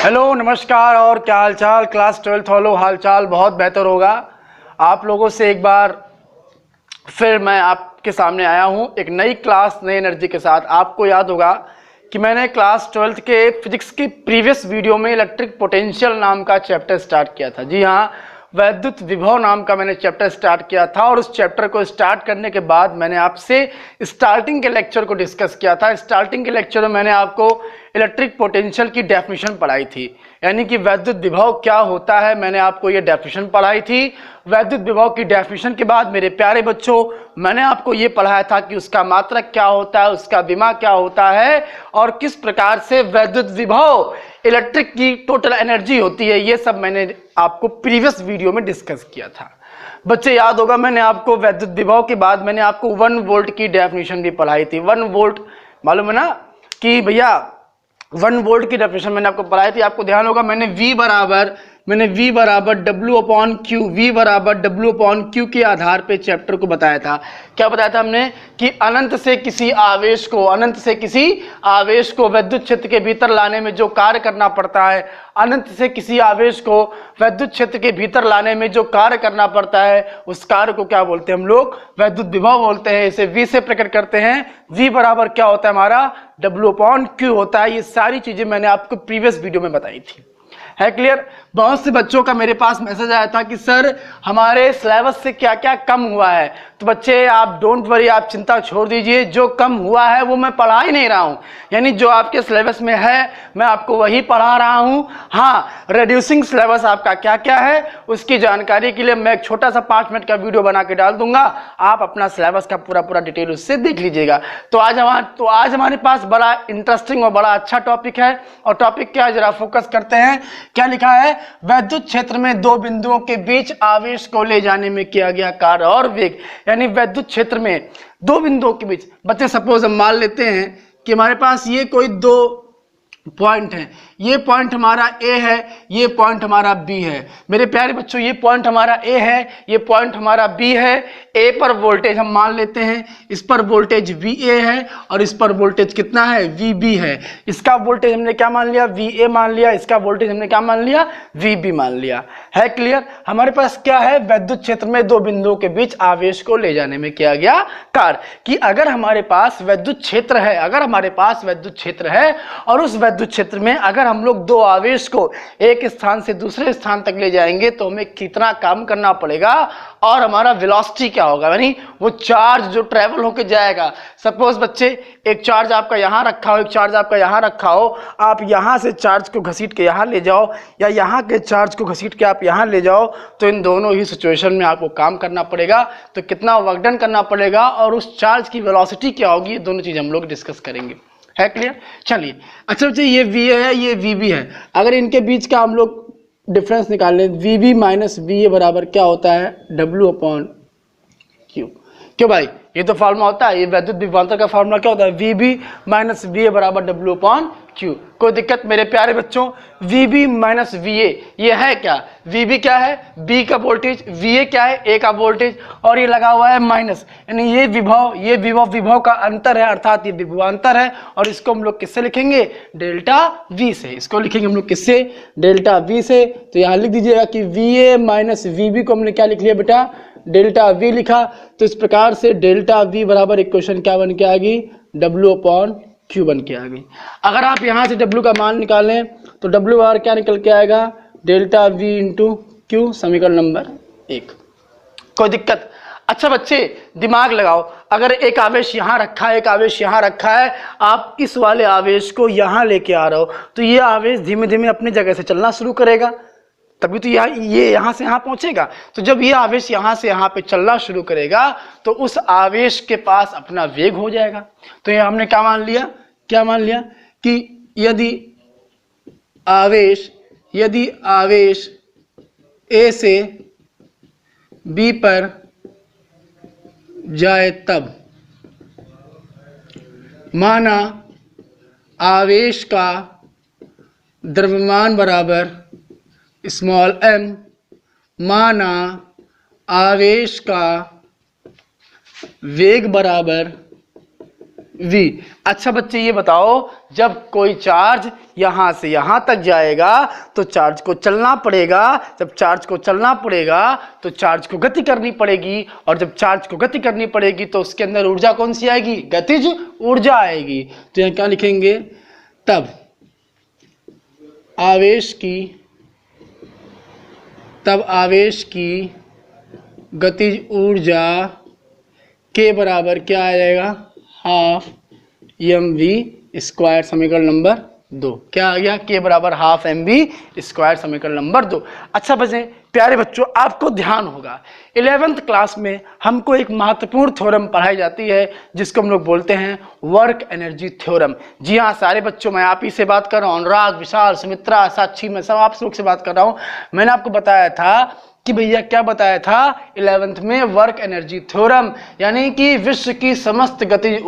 Hello नमस्कार और क्या हालचाल। क्लास 12th वालों, हालचाल बहुत बेहतर होगा। आप लोगों से एक बार फिर मैं आपके सामने आया हूं एक नई क्लास नई एनर्जी के साथ। आपको याद होगा कि मैंने क्लास 12th के फिजिक्स की प्रीवियस वीडियो में इलेक्ट्रिक पोटेंशियल नाम का चैप्टर स्टार्ट किया था। जी हाँ, वैद्युत विभव नाम का मैंने चैप्टर स्टार्ट किया था और उस चैप्टर को स्टार्ट करने के बाद मैंने आपसे स्टार्टिंग के लेक्चर को डिस्कस किया था। स्टार्टिंग के लेक्चर में मैंने आपको इलेक्ट्रिक पोटेंशियल की डेफिनेशन पढ़ाई थी, यानी कि वैद्युत विभव क्या होता है। मैंने आपको ये डेफिनेशन पढ़ाई थी। वैद्युत विभव की डेफिनेशन के बाद मेरे प्यारे बच्चों, मैंने आपको ये पढ़ाया था कि उसका मात्रक क्या होता है, उसका विमा क्या होता है और किस प्रकार से वैद्युत विभव इलेक्ट्रिक की टोटल एनर्जी होती है। ये सब मैंने आपको प्रीवियस वीडियो में डिस्कस किया था। बच्चे याद होगा, मैंने आपको वैद्युत विभव के बाद मैंने आपको 1 वोल्ट की डेफिनेशन भी पढ़ाई थी। 1 वोल्ट मालूम है ना कि भैया 1 वोल्ट की डेफिनेशन मैंने आपको पढ़ाई थी। आपको ध्यान होगा मैंने V बराबर W अपॉन क्यू, V बराबर W अपॉन क्यू के आधार पे चैप्टर को बताया था। क्या बताया था हमने कि अनंत से किसी आवेश को वैद्युत क्षेत्र के भीतर लाने में जो कार्य करना पड़ता है, अनंत से किसी आवेश को वैद्युत क्षेत्र के भीतर लाने में जो कार्य करना पड़ता है, उस कार्य को क्या बोलते हैं हम लोग? वैद्युत विभव बोलते हैं। इसे V से प्रकट करते हैं। V बराबर क्या होता है हमारा? W अपॉन क्यू होता है। ये सारी चीजें मैंने आपको प्रीवियस वीडियो में बताई थी। है क्लियर? बहुत से बच्चों का मेरे पास मैसेज आया था कि सर हमारे सिलेबस से क्या क्या कम हुआ है। तो बच्चे आप डोंट वरी, आप चिंता छोड़ दीजिए। जो कम हुआ है वो मैं पढ़ा ही नहीं रहा हूँ, यानी जो आपके सिलेबस में है मैं आपको वही पढ़ा रहा हूँ। हाँ, रिड्यूसिंग सिलेबस आपका क्या क्या है उसकी जानकारी के लिए मैं एक छोटा सा 5 मिनट का वीडियो बना के डाल दूंगा। आप अपना सिलेबस का पूरा डिटेल उससे देख लीजिएगा। तो आज हमारे पास बड़ा इंटरेस्टिंग और बड़ा अच्छा टॉपिक है। और टॉपिक क्या है, जरा फोकस करते हैं। क्या लिखा है? वैद्युत क्षेत्र में दो बिंदुओं के बीच आवेश को ले जाने में किया गया कार्य और वेग, यानी वैद्युत क्षेत्र में दो बिंदुओं के बीच। बच्चे सपोज हम मान लेते हैं कि हमारे पास ये कोई दो पॉइंट है। ये पॉइंट हमारा ए है, ये पॉइंट हमारा बी है। मेरे प्यारे बच्चों, ये पॉइंट हमारा ए है, ये पॉइंट हमारा बी है। ए पर वोल्टेज हम मान लेते हैं, इस पर वोल्टेज VA है और इस पर वोल्टेज कितना है? VB है। इसका वोल्टेज हमने क्या मान लिया? VA मान लिया। इसका वोल्टेज हमने क्या मान लिया? VB मान लिया। है क्लियर? हमारे पास क्या है? वैद्युत क्षेत्र में दो बिंदुओं के बीच आवेश को ले जाने में किया गया कार्य। कि अगर हमारे पास वैद्युत क्षेत्र है, और उस वैद्युत क्षेत्र में अगर हम लोग दो आवेश को एक स्थान से दूसरे स्थान तक ले जाएंगे तो हमें कितना काम करना पड़ेगा और हमारा वेलोसिटी क्या होगा, यानी वो चार्ज जो ट्रेवल होकर जाएगा। सपोज बच्चे एक चार्ज आपका यहां रखा हो, एक चार्ज आपका यहां रखा हो, आप यहां से चार्ज को घसीट के यहां ले जाओ या यहां के चार्ज को घसीट के आप यहां ले जाओ, तो इन दोनों ही सिचुएशन में आपको काम करना पड़ेगा। तो कितना वर्क डन करना पड़ेगा और उस चार्ज की वेलोसिटी क्या होगी, ये दोनों चीज हम लोग डिस्कस करेंगे। है क्लियर? चलिए, अच्छा बच्चे ये VA है, ये VB है। अगर इनके बीच का हम लोग डिफरेंस निकाल लें, VB माइनस VA बराबर क्या होता है? W upon Q. क्यों भाई? ये तो फॉर्मूला होता है, ये वैद्युत विभवांतर का फॉर्मूला क्या होता है? VB माइनस VA बराबर W अपॉन क्यू। कोई दिक्कत मेरे प्यारे बच्चों? VB माइनस VA ये है क्या? VB क्या है? B का वोल्टेज, VA क्या है? A का वोल्टेज, और ये लगा हुआ है माइनस, यानी ये विभव का अंतर है, अर्थात ये विभवांतर है। और इसको हम लोग किससे लिखेंगे? डेल्टा V से। इसको लिखेंगे हम लोग किससे? डेल्टा V से। तो यहाँ लिख दीजिएगा कि VA माइनस VB को हमने क्या लिख लिया बेटा? डेल्टा V लिखा। तो इस प्रकार से डेल्टा V बराबर इक्वेशन क्या बन के आ गई? W अपॉन क्यू बन के आ गई। अगर आप यहां से W का मान निकालें तो W बराबर क्या निकल के आएगा? डेल्टा V इंटू क्यू, समीकरण नंबर 1। कोई दिक्कत? अच्छा बच्चे दिमाग लगाओ, अगर एक आवेश यहाँ रखा है, एक आवेश यहाँ रखा है, आप इस वाले आवेश को यहाँ लेके आ रहे हो, तो ये आवेश धीमे धीमे अपनी जगह से चलना शुरू करेगा, तभी तो ये यहाँ से यहाँ पहुंचेगा। तो जब ये आवेश यहाँ से यहाँ पे चलना शुरू करेगा तो उस आवेश के पास अपना वेग हो जाएगा। तो ये हमने क्या मान लिया कि यदि आवेश A से B पर जाए तब माना आवेश का द्रव्यमान बराबर स्मॉल m, माना आवेश का वेग बराबर v। अच्छा बच्चे ये बताओ, जब कोई चार्ज यहां से यहां तक जाएगा तो चार्ज को चलना पड़ेगा, जब चार्ज को चलना पड़ेगा तो चार्ज को गति करनी पड़ेगी, और जब चार्ज को गति करनी पड़ेगी तो उसके अंदर ऊर्जा कौन सी आएगी? गतिज ऊर्जा आएगी। तो यहां क्या लिखेंगे? तब आवेश की गतिज ऊर्जा के बराबर क्या आ जाएगा? हाफ mv² समीकरण नंबर 2। क्या आ गया? के बराबर हाफ mv² समीकरण नंबर 2। अच्छा बच्चे, प्यारे बच्चों, आपको ध्यान होगा 11th क्लास में हमको एक महत्वपूर्ण थ्योरम पढ़ाई जाती है जिसको हम लोग बोलते हैं वर्क एनर्जी थ्योरम। जी हाँ सारे बच्चों, मैं आप ही से बात कर रहा हूँ, अनुराग, विशाल, सुमित्रा, साक्षी, मैं सब आप लोग से बात कर रहा हूँ। मैंने आपको बताया था कि भैया, क्या बताया था 11th में? वर्क एनर्जी थ्योरम, यानी कि विश्व की समस्त गतिज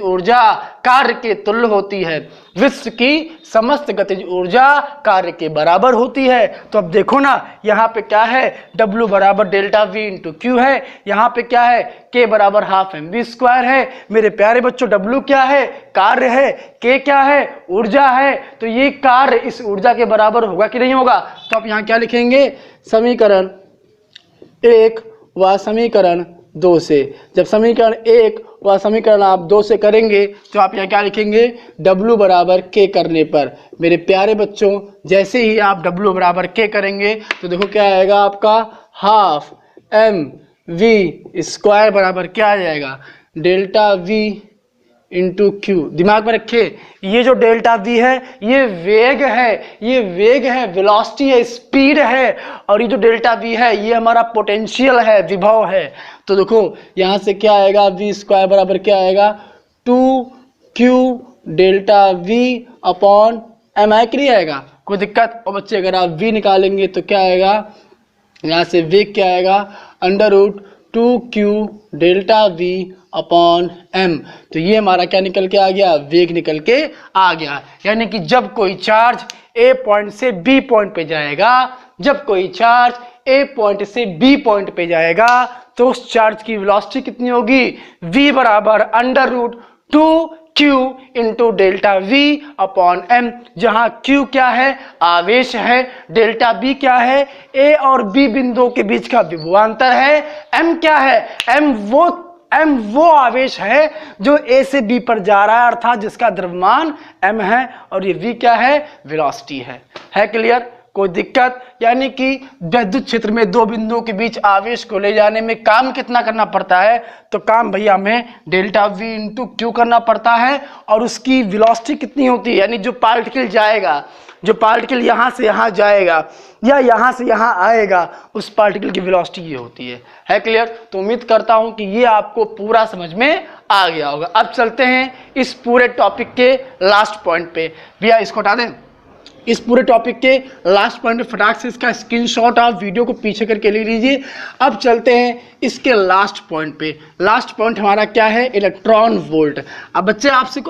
ऊर्जा कार्य के तुल्य होती है, विश्व की समस्त गतिज ऊर्जा कार्य के बराबर होती है। तो अब देखो ना, यहाँ पे क्या है? W बराबर डेल्टा V इंटू क्यू है, यहाँ पे क्या है? K बराबर हाफ mv² है। मेरे प्यारे बच्चों, W क्या है? कार्य है, K क्या है? ऊर्जा है। तो ये कार्य इस ऊर्जा के बराबर होगा कि नहीं होगा? तो आप यहाँ क्या लिखेंगे? समीकरण 1 व समीकरण 2 से। जब समीकरण 1 व समीकरण आप 2 से करेंगे तो आप यहाँ क्या लिखेंगे? W बराबर K करने पर, मेरे प्यारे बच्चों, जैसे ही आप W बराबर K करेंगे तो देखो क्या आएगा आपका? हाफ mv² बराबर क्या आ जाएगा? Delta V into Q. दिमाग में रखे, ये जो डेल्टा V है ये वेग है, वेलोसिटी है, स्पीड है, और ये जो डेल्टा V है ये हमारा पोटेंशियल है, विभव है। तो देखो यहाँ से क्या आएगा? v² बराबर क्या आएगा? 2q delta V upon m है कि नहीं आएगा? कोई दिक्कत? और बच्चे अगर आप v निकालेंगे तो क्या आएगा? यहाँ से वेग क्या आएगा? √2q delta V upon m। तो ये हमारा क्या निकल के आ गया? वेग निकल के आ गया। यानी कि जब कोई चार्ज A पॉइंट से B पॉइंट पे जाएगा, जब कोई चार्ज A पॉइंट से B पॉइंट पे जाएगा तो उस चार्ज की वेलोसिटी कितनी होगी? V बराबर √2q into delta V upon m, जहां Q क्या है? आवेश है, डेल्टा B क्या है? A और B बिंदुओं के बीच का विभवांतर है, m क्या है? m वो आवेश है जो A से B पर जा रहा है, अर्थात जिसका द्रव्यमान m है, और ये V क्या है? वेलोसिटी है क्लियर? कोई दिक्कत? यानी कि विद्युत क्षेत्र में दो बिंदुओं के बीच आवेश को ले जाने में काम कितना करना पड़ता है? तो काम भैया हमें डेल्टा V इंटू क्यू करना पड़ता है, और उसकी वेलोसिटी कितनी होती है? यानी जो पार्टिकल जाएगा, जो पार्टिकल यहाँ से यहाँ जाएगा या यहाँ से यहाँ आएगा, उस पार्टिकल की वेलोसिटी ये होती है क्लियर? तो उम्मीद करता हूँ कि ये आपको पूरा समझ में आ गया होगा। अब चलते हैं इस पूरे टॉपिक के लास्ट पॉइंट पे। भैया इसको हटा दें। इस पूरे टॉपिक के लास्ट पॉइंट पे फटाक से इसका स्क्रीनशॉट आप वीडियो को पीछे करके ले लीजिए। अब चलते हैं इसके लास्ट पॉइंट पे। लास्ट पॉइंट हमारा क्या है? Electron volt. अब बच्चे आपसे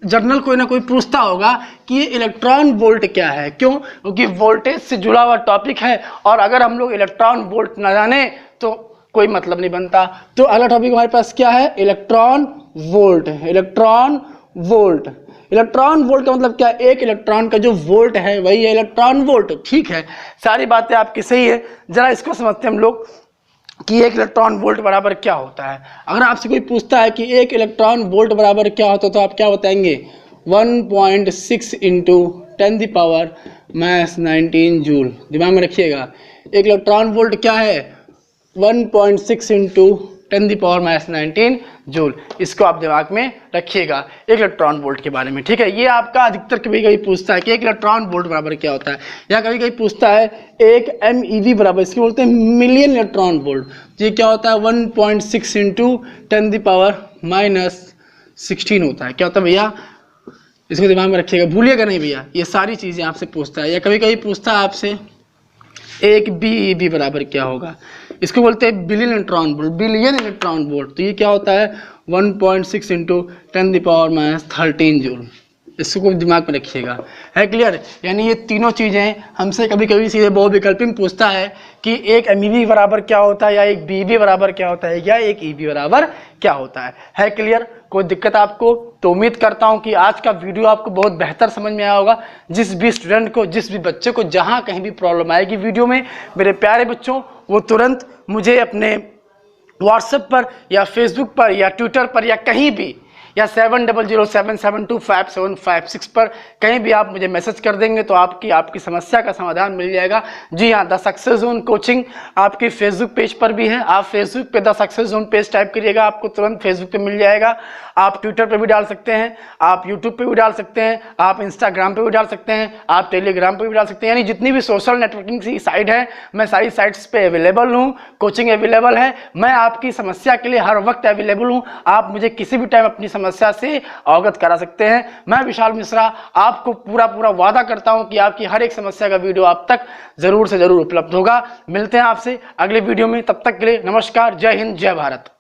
जर्नल कोई ना कोई पूछता होगा कि ये इलेक्ट्रॉन वोल्ट क्या है। क्यों? क्योंकि वोल्टेज से जुड़ा हुआ टॉपिक है, और अगर हम लोग इलेक्ट्रॉन वोल्ट ना जाने तो कोई मतलब नहीं बनता। तो अगला टॉपिक हमारे पास क्या है? Electron volt. Electron volt, electron volt का मतलब क्या? एक इलेक्ट्रॉन का जो वोल्ट है वही है इलेक्ट्रॉन वोल्ट। ठीक है, सारी बातें आपकी सही है। जरा इसको समझते हैं हम लोग कि एक इलेक्ट्रॉन वोल्ट बराबर क्या होता है। अगर आपसे कोई पूछता है कि एक इलेक्ट्रॉन वोल्ट बराबर क्या होता है तो आप क्या बताएंगे? 1.6 इंटू 10⁻⁻19 जूल। दिमाग में रखिएगा, एक इलेक्ट्रॉन वोल्ट क्या है? 1.6 इंटू 10⁻⁻19 जूल। इसको आप दिमाग में रखिएगा एक इलेक्ट्रॉन वोल्ट के बारे में। ठीक है, ये आपका अधिकतर कभी कभी पूछता है कि एक इलेक्ट्रॉन वोल्ट बराबर क्या होता है, या कभी कभी पूछता है एक MeV बराबर, इसको बोलते हैं मिलियन इलेक्ट्रॉन वोल्ट। ये क्या होता है? 1.6 इंटू 10⁻⁻16 होता है। क्या होता है भैया? इसको दिमाग में रखिएगा, भूलिएगा नहीं भैया। ये सारी चीज़ें आपसे पूछता है, या कभी कभी पूछता है आपसे एक BeV बराबर क्या होगा। इसको बोलते हैं billion electron volt, billion electron volt. तो ये क्या होता है? 1.6 इंटू 10⁻13 जूल। इसको खूब दिमाग में रखिएगा। है क्लियर? यानी ये तीनों चीज़ें हमसे कभी कभी सीधे बहुविकल्पी में पूछता है कि एक एमईबी बराबर क्या होता है, या एक बीबी बराबर क्या होता है, या एक ईबी बराबर क्या होता है। है क्लियर? कोई दिक्कत आपको? तो उम्मीद करता हूं कि आज का वीडियो आपको बहुत बेहतर समझ में आया होगा। जिस भी स्टूडेंट को, जिस भी बच्चे को जहां कहीं भी प्रॉब्लम आएगी वीडियो में, मेरे प्यारे बच्चों, वो तुरंत मुझे अपने व्हाट्सएप पर या फेसबुक पर या ट्विटर पर या कहीं भी, या 7007725756 पर कहीं भी आप मुझे मैसेज कर देंगे तो आपकी समस्या का समाधान मिल जाएगा। जी हाँ, द सक्सेस जोन कोचिंग आपके फेसबुक पेज पर भी है। आप फेसबुक पे the success zone page type करिएगा, आपको तुरंत फेसबुक पे मिल जाएगा। आप ट्विटर पे भी डाल सकते हैं, आप यूट्यूब पे भी डाल सकते हैं, आप इंस्टाग्राम पे भी डाल सकते हैं, आप टेलीग्राम पे भी डाल सकते हैं। यानी जितनी भी सोशल नेटवर्किंग की साइट है, मैं सारी साइट्स पे अवेलेबल हूँ। कोचिंग अवेलेबल है, मैं आपकी समस्या के लिए हर वक्त अवेलेबल हूँ। आप मुझे किसी भी टाइम अपनी समस्या से अवगत करा सकते हैं। मैं विशाल मिश्रा आपको पूरा वादा करता हूं कि आपकी हर एक समस्या का वीडियो आप तक जरूर से जरूर उपलब्ध होगा। मिलते हैं आपसे अगले वीडियो में, तब तक के लिए नमस्कार, जय हिंद, जय भारत।